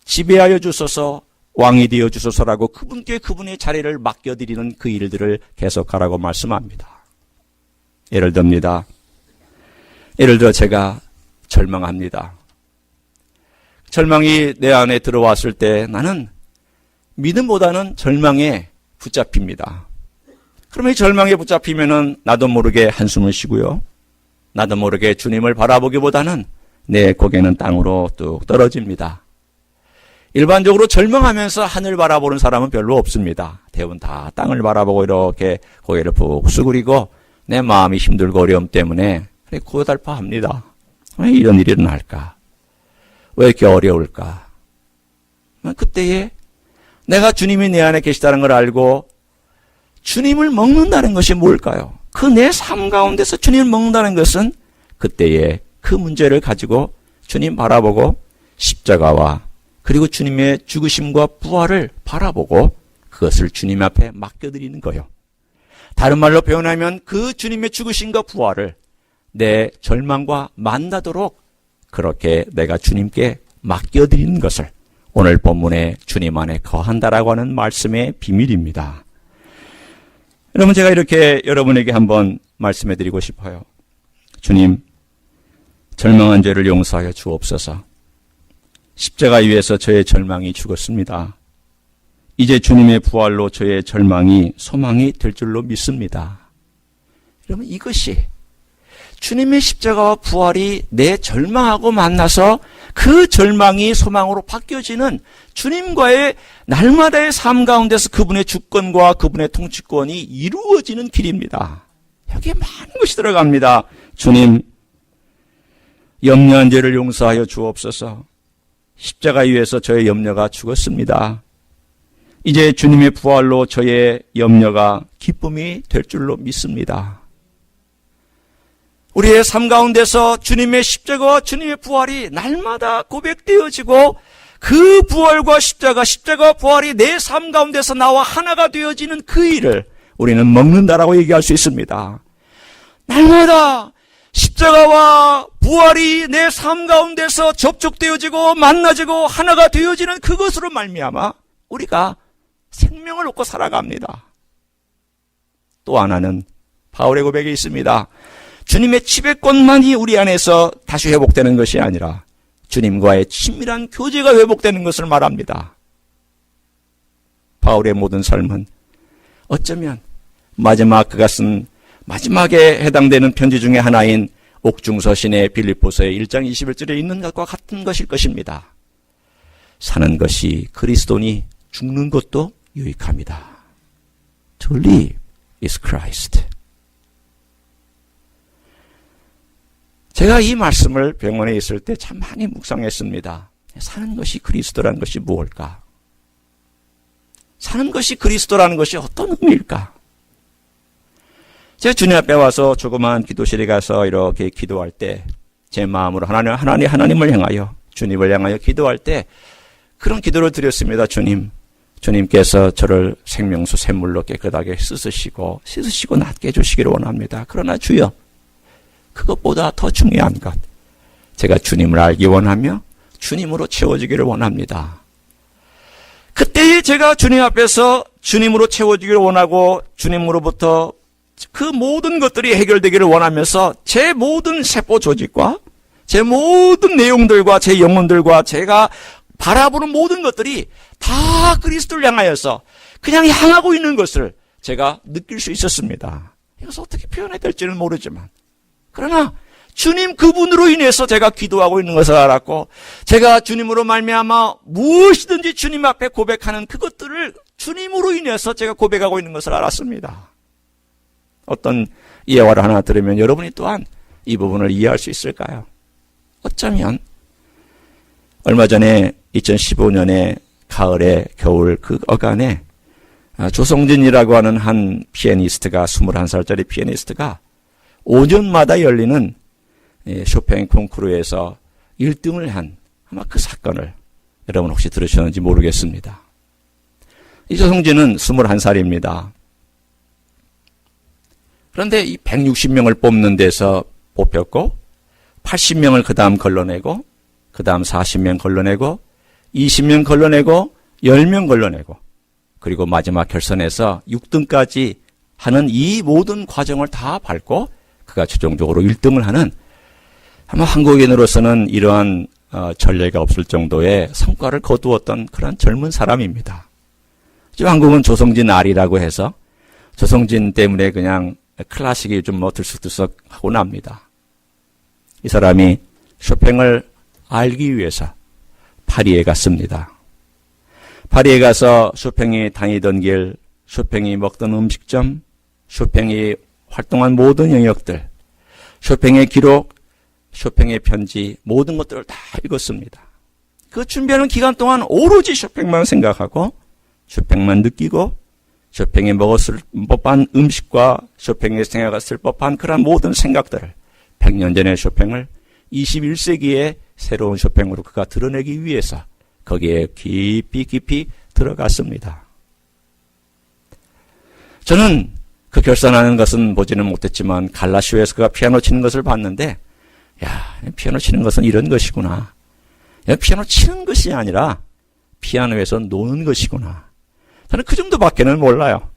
지배하여 주소서, 왕이 되어 주소서라고 그분께 그분의 자리를 맡겨드리는 그 일들을 계속하라고 말씀합니다. 예를 듭니다. 예를 들어 제가 절망합니다. 절망이 내 안에 들어왔을 때 나는 믿음보다는 절망에 붙잡힙니다. 그러면 이 절망에 붙잡히면은 나도 모르게 한숨을 쉬고요. 나도 모르게 주님을 바라보기보다는 내 고개는 땅으로 뚝 떨어집니다. 일반적으로 절망하면서 하늘 바라보는 사람은 별로 없습니다. 대부분 다 땅을 바라보고 이렇게 고개를 푹 수그리고 내 마음이 힘들고 어려움 때문에 고달파합니다. 왜 이런 일이 일어날까? 왜 이렇게 어려울까? 그때에 내가 주님이 내 안에 계시다는 걸 알고 주님을 먹는다는 것이 뭘까요? 그 내 삶 가운데서 주님을 먹는다는 것은 그때에 그 문제를 가지고 주님 바라보고 십자가와 그리고 주님의 죽으심과 부활을 바라보고 그것을 주님 앞에 맡겨드리는 거예요. 다른 말로 표현하면 그 주님의 죽으심과 부활을 내 절망과 만나도록 그렇게 내가 주님께 맡겨드리는 것을 오늘 본문에 주님 안에 거한다라고 하는 말씀의 비밀입니다. 여러분, 제가 이렇게 여러분에게 한번 말씀해 드리고 싶어요. 주님, 절망한 죄를 용서하여 주옵소서. 십자가 위에서 저의 절망이 죽었습니다. 이제 주님의 부활로 저의 절망이 소망이 될 줄로 믿습니다. 여러분, 이것이 주님의 십자가와 부활이 내 절망하고 만나서 그 절망이 소망으로 바뀌어지는 주님과의 날마다의 삶 가운데서 그분의 주권과 그분의 통치권이 이루어지는 길입니다. 여기에 많은 것이 들어갑니다. 주님, 염려한 죄를 용서하여 주옵소서. 십자가 위에서 저의 염려가 죽었습니다. 이제 주님의 부활로 저의 염려가 기쁨이 될 줄로 믿습니다. 우리의 삶 가운데서 주님의 십자가와 주님의 부활이 날마다 고백되어지고 그 부활과 십자가와 부활이 내 삶 가운데서 나와 하나가 되어지는 그 일을 우리는 먹는다라고 얘기할 수 있습니다. 날마다 십자가와 부활이 내 삶 가운데서 접촉되어지고 만나지고 하나가 되어지는 그것으로 말미암아 우리가 생명을 얻고 살아갑니다. 또 하나는 바울의 고백이 있습니다. 주님의 지배권만이 우리 안에서 다시 회복되는 것이 아니라 주님과의 친밀한 교제가 회복되는 것을 말합니다. 바울의 모든 삶은 어쩌면 마지막 그가 쓴 마지막에 해당되는 편지 중에 하나인 옥중서신의 빌립보서의 1장 21절에 있는 것과 같은 것일 것입니다. 사는 것이 그리스도니 죽는 것도 유익합니다. To live is Christ. 제가 이 말씀을 병원에 있을 때 참 많이 묵상했습니다. 사는 것이 그리스도라는 것이 무엇일까? 사는 것이 그리스도라는 것이 어떤 의미일까? 제가 주님 앞에 와서 조그마한 기도실에 가서 이렇게 기도할 때 제 마음으로 하나님을 향하여 주님을 향하여 기도할 때 그런 기도를 드렸습니다. 주님께서 저를 생명수 샘물로 깨끗하게 씻으시고 낫게 해주시기를 원합니다. 그러나 주여, 그것보다 더 중요한 것, 제가 주님을 알기 원하며 주님으로 채워지기를 원합니다. 그때에 제가 주님 앞에서 주님으로 채워지기를 원하고 주님으로부터 그 모든 것들이 해결되기를 원하면서 제 모든 세포 조직과 제 모든 내용들과 제 영혼들과 제가 바라보는 모든 것들이 다 그리스도를 향하여서 그냥 향하고 있는 것을 제가 느낄 수 있었습니다. 이것을 어떻게 표현해야 될지는 모르지만, 그러나 주님 그분으로 인해서 제가 기도하고 있는 것을 알았고, 제가 주님으로 말미암아 무엇이든지 주님 앞에 고백하는 그것들을 주님으로 인해서 제가 고백하고 있는 것을 알았습니다. 어떤 예화를 하나 들으면 여러분이 또한 이 부분을 이해할 수 있을까요? 어쩌면 얼마 전에 2015년에 가을에 겨울 그 어간에 조성진이라고 하는 한 피아니스트가, 21살짜리 피아니스트가 5년마다 열리는 쇼팽 콩쿠르에서 1등을 한 아마 그 사건을 여러분 혹시 들으셨는지 모르겠습니다. 이 조성진은 21살입니다. 그런데 이 160명을 뽑는 데서 뽑혔고 80명을 그 다음 걸러내고 그 다음 40명 걸러내고 20명 걸러내고 10명 걸러내고 그리고 마지막 결선에서 6등까지 하는 이 모든 과정을 다 밟고 그가 최종적으로 1등을 하는, 아마 한국인으로서는 이러한 전례가 없을 정도의 성과를 거두었던 그런 젊은 사람입니다. 지금 한국은 조성진 R이라고 해서 조성진 때문에 그냥 클래식이 좀 들썩들썩 하고 납니다. 이 사람이 쇼팽을 알기 위해서 파리에 갔습니다. 파리에 가서 쇼팽이 다니던 길, 쇼팽이 먹던 음식점, 쇼팽이 활동한 모든 영역들, 쇼팽의 기록, 쇼팽의 편지, 모든 것들을 다 읽었습니다. 그 준비하는 기간 동안 오로지 쇼팽만 생각하고 쇼팽만 느끼고 쇼팽이 먹었을 법한 음식과 쇼팽이 생각했을 법한 그런 모든 생각들을 100년 전의 쇼팽을 21세기의 새로운 쇼팽으로 그가 드러내기 위해서 거기에 깊이 들어갔습니다. 저는 그 결산하는 것은 보지는 못했지만 갈라쇼에서 그가 피아노 치는 것을 봤는데, 야, 피아노 치는 것은 이런 것이구나. 피아노 치는 것이 아니라 피아노에서 노는 것이구나. 저는 그 정도밖에는 몰라요.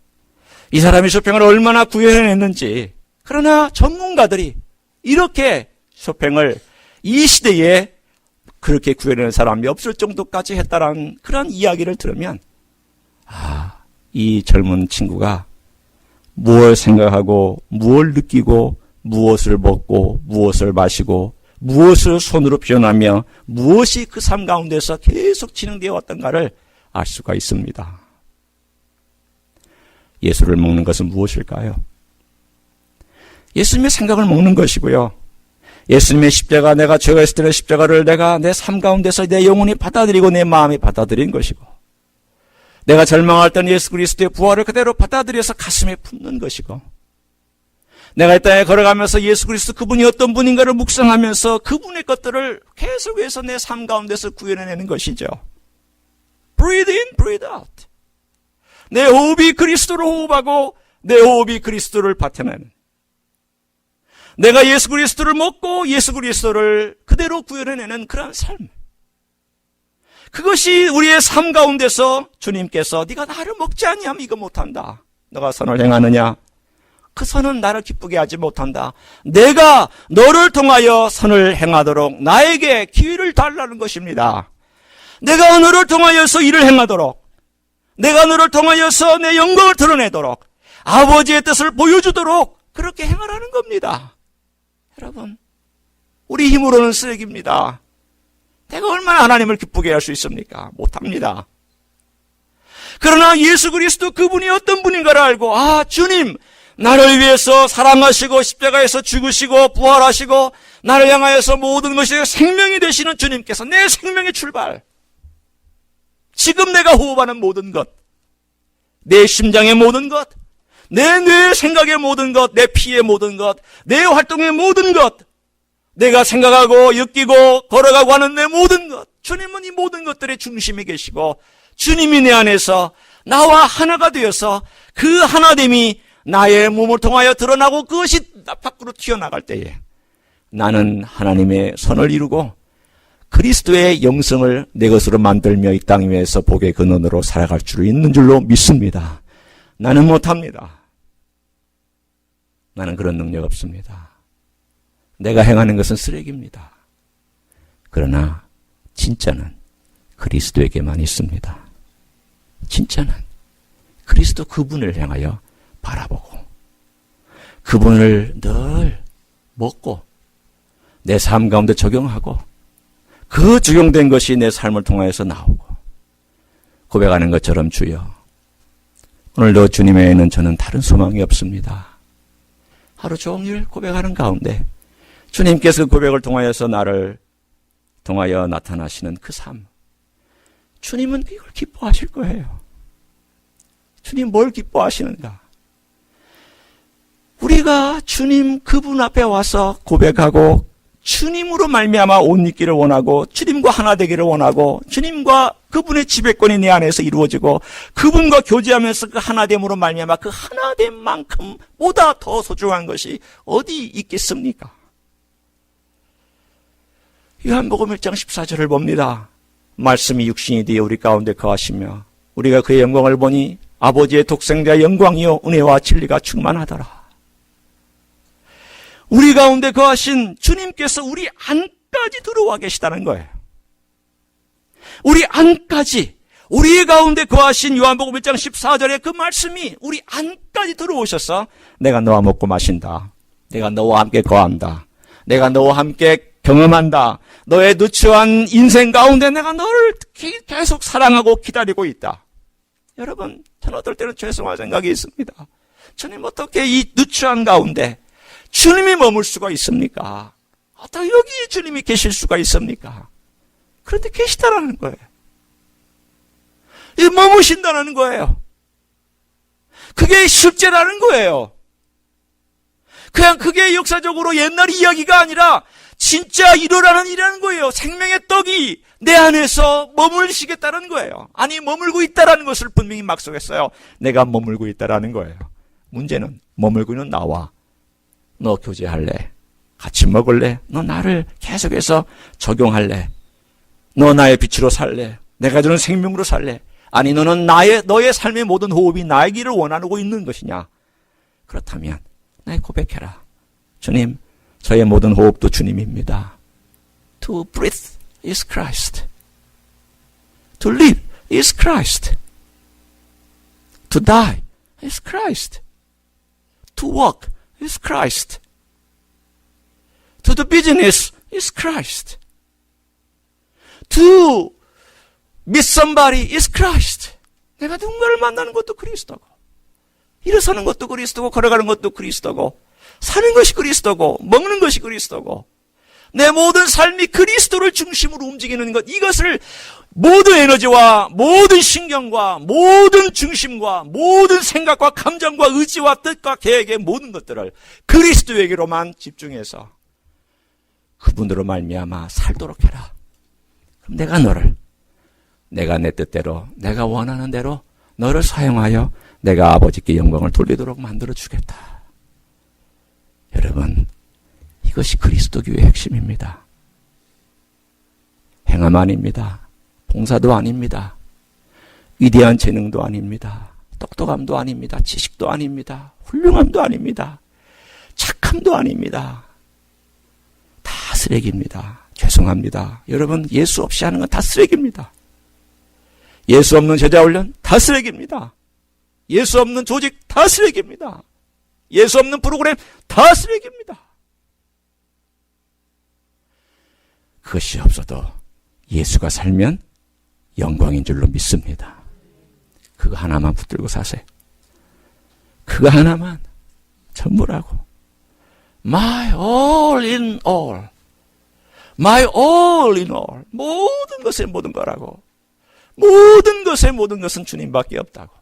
이 사람이 쇼팽을 얼마나 구현해냈는지. 그러나 전문가들이 이렇게 쇼팽을 이 시대에 그렇게 구현하는 사람이 없을 정도까지 했다라는 그런 이야기를 들으면, 이 젊은 친구가 무엇을 생각하고 무엇을 느끼고 무엇을 먹고 무엇을 마시고 무엇을 손으로 표현하며 무엇이 그 삶 가운데서 계속 진행되어 왔던가를 알 수가 있습니다. 예수를 먹는 것은 무엇일까요? 예수님의 생각을 먹는 것이고요. 예수님의 십자가, 내가 죄가 있을 때는 십자가를 내가 내 삶 가운데서 내 영혼이 받아들이고 내 마음이 받아들인 것이고, 내가 절망할 때는 예수 그리스도의 부활을 그대로 받아들여서 가슴에 품는 것이고, 내가 이 땅에 걸어가면서 예수 그리스도 그분이 어떤 분인가를 묵상하면서 그분의 것들을 계속해서 내 삶 가운데서 구현해내는 것이죠. Breathe in, breathe out. 내 호흡이 그리스도를 호흡하고 내 호흡이 그리스도를 받아내는, 내가 예수 그리스도를 먹고 예수 그리스도를 그대로 구현해내는 그런 삶. 그것이 우리의 삶 가운데서 주님께서 네가 나를 먹지 아니하면 이거 못한다. 너가 선을 행하느냐? 그 선은 나를 기쁘게 하지 못한다. 내가 너를 통하여 선을 행하도록 나에게 기회를 달라는 것입니다. 내가 너를 통하여서 일을 행하도록, 내가 너를 통하여서 내 영광을 드러내도록, 아버지의 뜻을 보여주도록 그렇게 행하라는 겁니다. 여러분, 우리 힘으로는 쓰레기입니다. 내가 얼마나 하나님을 기쁘게 할 수 있습니까? 못합니다. 그러나 예수 그리스도 그분이 어떤 분인가를 알고, 주님, 나를 위해서 사랑하시고 십자가에서 죽으시고 부활하시고 나를 향하여서 모든 것이 생명이 되시는 주님께서 내 생명의 출발, 지금 내가 호흡하는 모든 것, 내 심장의 모든 것, 내 뇌의 생각의 모든 것, 내 피의 모든 것, 내 활동의 모든 것, 내가 생각하고 느끼고 걸어가고 하는 내 모든 것, 주님은 이 모든 것들의 중심에 계시고 주님이 내 안에서 나와 하나가 되어서 그 하나됨이 나의 몸을 통하여 드러나고 그것이 밖으로 튀어나갈 때에 나는 하나님의 선을 이루고 그리스도의 영성을 내 것으로 만들며 이 땅 위에서 복의 근원으로 살아갈 줄 있는 줄로 믿습니다. 나는 못합니다. 나는 그런 능력 없습니다. 내가 행하는 것은 쓰레기입니다. 그러나 진짜는 그리스도에게만 있습니다. 진짜는 그리스도 그분을 향하여 바라보고 그분을 늘 먹고 내 삶 가운데 적용하고 그 적용된 것이 내 삶을 통하여서 나오고 고백하는 것처럼 주여 오늘도 주님 외에는 저는 다른 소망이 없습니다. 하루 종일 고백하는 가운데 주님께서 그 고백을 통하여서 나를 통하여 나타나시는 그 삶, 주님은 이걸 기뻐하실 거예요. 주님 뭘 기뻐하시는가? 우리가 주님 그분 앞에 와서 고백하고 주님으로 말미암아 옷 입기를 원하고 주님과 하나 되기를 원하고 주님과 그분의 지배권이 내 안에서 이루어지고 그분과 교제하면서 그 하나됨으로 말미암아 그 하나됨만큼 보다 더 소중한 것이 어디 있겠습니까? 요한복음 1장 14절을 봅니다. 말씀이 육신이 되어 우리 가운데 거하시며 우리가 그의 영광을 보니 아버지의 독생자의 영광이요 은혜와 진리가 충만하더라. 우리 가운데 거하신 주님께서 우리 안까지 들어와 계시다는 거예요. 우리 안까지, 우리 가운데 거하신 요한복음 1장 14절의 그 말씀이 우리 안까지 들어오셔서 내가 너와 먹고 마신다. 내가 너와 함께 거한다. 내가 너와 함께 경험한다. 너의 누추한 인생 가운데 내가 너를 계속 사랑하고 기다리고 있다. 여러분, 저는 어떨 때는 죄송한 생각이 있습니다. 주님 어떻게 이 누추한 가운데 주님이 머물 수가 있습니까? 어떻게 여기에 주님이 계실 수가 있습니까? 그런데 계시다라는 거예요. 이 머무신다는 거예요. 그게 실제라는 거예요. 그냥 그게 역사적으로 옛날 이야기가 아니라 진짜 일어나는 일이라는 거예요. 생명의 떡이 내 안에서 머물시겠다는 거예요. 아니 머물고 있다라는 것을 분명히 막속했어요. 내가 머물고 있다라는 거예요. 문제는 머물고 있는 나와 너 교제할래? 같이 먹을래? 너 나를 계속해서 적용할래? 너 나의 빛으로 살래? 내가 주는 생명으로 살래? 아니 너는 너의 삶의 모든 호흡이 나에게를 원하고 있는 것이냐? 그렇다면 나의 고백해라. 주님, 저의 모든 호흡도 주님입니다. To breathe is Christ. To live is Christ. To die is Christ. To walk is Christ. To the business is Christ. To meet somebody is Christ. 내가 누군가를 만나는 것도 그리스도고, 일어서는 것도 그리스도고, 걸어가는 것도 그리스도고, 사는 것이 그리스도고, 먹는 것이 그리스도고, 내 모든 삶이 그리스도를 중심으로 움직이는 것, 이것을 모든 에너지와 모든 신경과 모든 중심과 모든 생각과 감정과 의지와 뜻과 계획의 모든 것들을 그리스도에게로만 집중해서 그분으로 말미암아 살도록 해라. 그럼 내가 내 뜻대로, 내가 원하는 대로 너를 사용하여 내가 아버지께 영광을 돌리도록 만들어주겠다. 여러분, 이것이 그리스도교의 핵심입니다. 행함 아닙니다. 봉사도 아닙니다. 위대한 재능도 아닙니다. 똑똑함도 아닙니다. 지식도 아닙니다. 훌륭함도 아닙니다. 착함도 아닙니다. 다 쓰레기입니다. 죄송합니다. 여러분, 예수 없이 하는 건 다 쓰레기입니다. 예수 없는 제자훈련 다 쓰레기입니다. 예수 없는 조직 다 쓰레기입니다. 예수 없는 프로그램 다 쓰레기입니다. 그것이 없어도 예수가 살면 영광인 줄로 믿습니다. 그거 하나만 붙들고 사세요. 그거 하나만 전부라고. My all in all. My all in all. 모든 것의 모든 거라고. 모든 것의 모든 것은 주님밖에 없다고.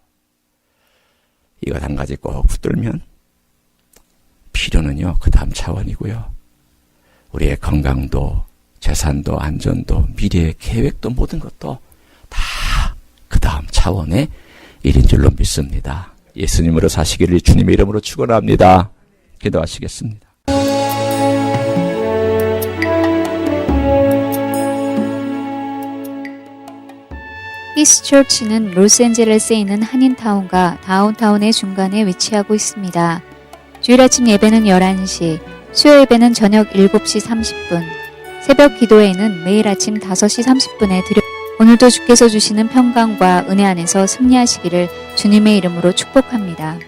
이것 한 가지 꼭 붙들면 필요는요, 그 다음 차원이고요. 우리의 건강도, 재산도, 안전도, 미래의 계획도 모든 것도 다 그 다음 차원의 일인 줄로 믿습니다. 예수님으로 사시기를 주님의 이름으로 축원합니다. 기도하시겠습니다. 히스처치는 로스앤젤레스에 있는 한인타운과 다운타운의 중간에 위치하고 있습니다. 주일 아침 예배는 11시, 수요 예배는 저녁 7시 30분, 새벽 기도회는 매일 아침 5시 30분에 오늘도 주께서 주시는 평강과 은혜 안에서 승리하시기를 주님의 이름으로 축복합니다.